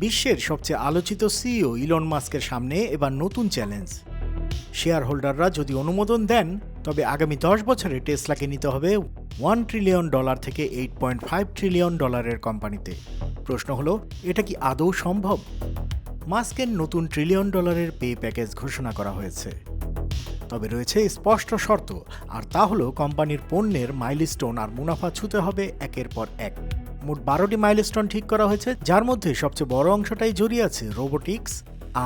বিশ্বের সবচেয়ে আলোচিত সিইও ইলন মাস্কের সামনে এবার নতুন চ্যালেঞ্জ। শেয়ার হোল্ডাররা যদি অনুমোদন দেন, তবে আগামী 10 বছরে টেসলাকে নিতে হবে $1 ট্রিলিয়ন থেকে $8.5 ট্রিলিয়ন কোম্পানিতে। প্রশ্ন হলো, এটা কি আদৌ সম্ভব? মাস্কের নতুন $1 ট্রিলিয়ন পে প্যাকেজ ঘোষণা করা হয়েছে। তবে রয়েছে স্পষ্ট শর্ত, আর তা হলো কোম্পানির পণ্যের মাইলস্টোন আর মুনাফা ছুঁতে হবে একের পর এক। মোট 12টি মাইলস্টোন ঠিক করা হয়েছে, যার মধ্যে সবচেয়ে বড় অংশটাই জড়িয়ে আছে রোবোটিক্স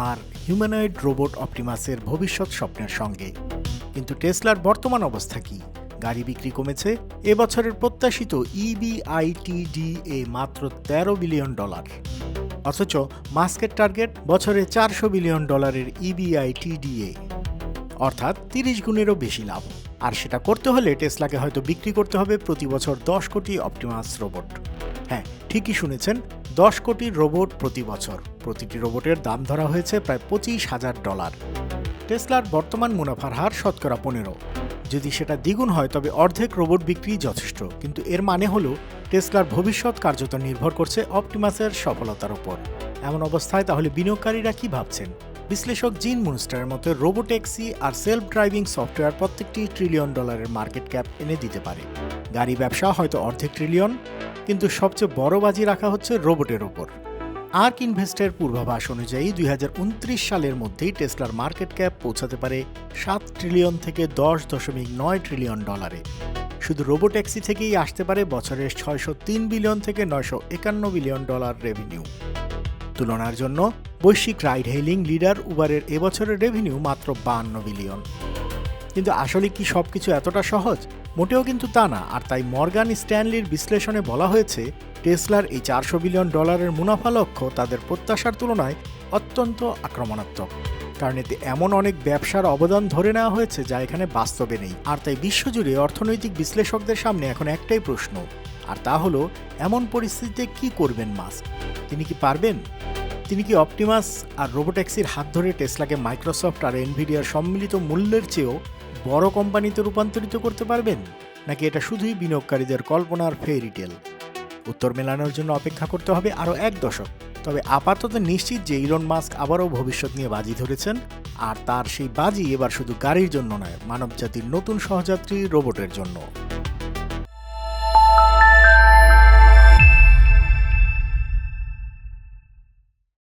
আর হিউম্যানয়েড রোবট অপটিমাসের ভবিষ্যৎ স্বপ্নের সঙ্গে। কিন্তু টেসলার বর্তমান অবস্থা কি? গাড়ি বিক্রি কমেছে, এবছরের প্রত্যাশিত EBITDA মাত্র $13 বিলিয়ন, অথচ মাস্কের টার্গেট বছরে $400 বিলিয়ন EBITDA, অর্থাৎ 30 গুণেরও বেশি লাভ। আর সেটা করতে হলে টেসলাকে হয়তো বিক্রি করতে হবে প্রতি বছর 10 কোটি অপটিমাস রোবট। হ্যাঁ, ঠিকই শুনেছেন, 10 কোটি রোবট প্রতি বছর। প্রতিটি রোবটের দাম ধরা হয়েছে প্রায় $25,000। টেসলার বর্তমান মুনাফার হার শতকরা 15। যদি সেটা দ্বিগুণ হয় তবে অর্ধেক রোবট বিক্রি যথেষ্ট, কিন্তু এর মানে হলো টেসলার ভবিষ্যৎ কার্যত নির্ভর করছে অপটিমাসের সফলতার উপর। এমন অবস্থায় তাহলে বিনিয়োগকারীরা কি ভাবছেন? বিশ্লেষক জিন মুনস্টারের মতো রোবোট্যাক্সি আর সেলফ ড্রাইভিং সফটওয়্যার প্রত্যেকটি $1 ট্রিলিয়ন মার্কেট ক্যাপ এনে দিতে পারে। গাড়ি ব্যবসা হয়তো $1/2 ট্রিলিয়ন, কিন্তু সবচেয়ে বড় বাজি রাখা হচ্ছে রোবটের ওপর। আর্ক ইনভেস্টের পূর্বাভাস অনুযায়ী 2029 সালের মধ্যেই টেসলার মার্কেট ক্যাপ পৌঁছাতে পারে $7 ট্রিলিয়ন থেকে $10.9 ট্রিলিয়ন। শুধু রোবোট্যাক্সি থেকেই আসতে পারে বছরের $603 বিলিয়ন থেকে $951 বিলিয়ন রেভিনিউ। তুলনার জন্য বৈশ্বিক রাইড হেইলিং লিডার উবারের এবছরের রেভিনিউ মাত্র $52 বিলিয়ন। কিন্তু আসলে কি সবকিছু এতটা সহজ? মোটেও কিন্তু তা না। আর তাই মর্গান স্ট্যানলির বিশ্লেষণে বলা হয়েছে, টেসলার এই $400 বিলিয়ন মুনাফা লক্ষ্য তাদের প্রত্যাশার তুলনায় অত্যন্ত আক্রমণাত্মক, কারণ এতে এমন অনেক ব্যবসার অবদান ধরে নেওয়া হয়েছে যা এখানে বাস্তবে নেই। আর তাই বিশ্বজুড়ে অর্থনৈতিক বিশ্লেষকদের সামনে এখন একটাই প্রশ্ন, আর তা হলো, এমন পরিস্থিতিতে কি করবেন মাস্ক? তিনি কি পারবেন? তিনি কি অপটিমাস আর রোবোট্যাক্সির হাত ধরে টেসলাকে মাইক্রোসফট আর এনভিডিয়ার সম্মিলিত মূল্যের চেয়েও বড় কোম্পানিতে রূপান্তরিত করতে পারবেন, নাকি এটা শুধুই বিনিয়োগকারীদের কল্পনার ফেয়ারি টেল? উত্তর মেলানোর জন্য অপেক্ষা করতে হবে আরও 1 দশক। তবে আপাতত নিশ্চিত যে ইলন মাস্ক আবারও ভবিষ্যৎ নিয়ে বাজি ধরেছেন, আর তার সেই বাজি এবার শুধু গাড়ির জন্য নয়, মানবজাতির নতুন সহযাত্রী রোবটের জন্য।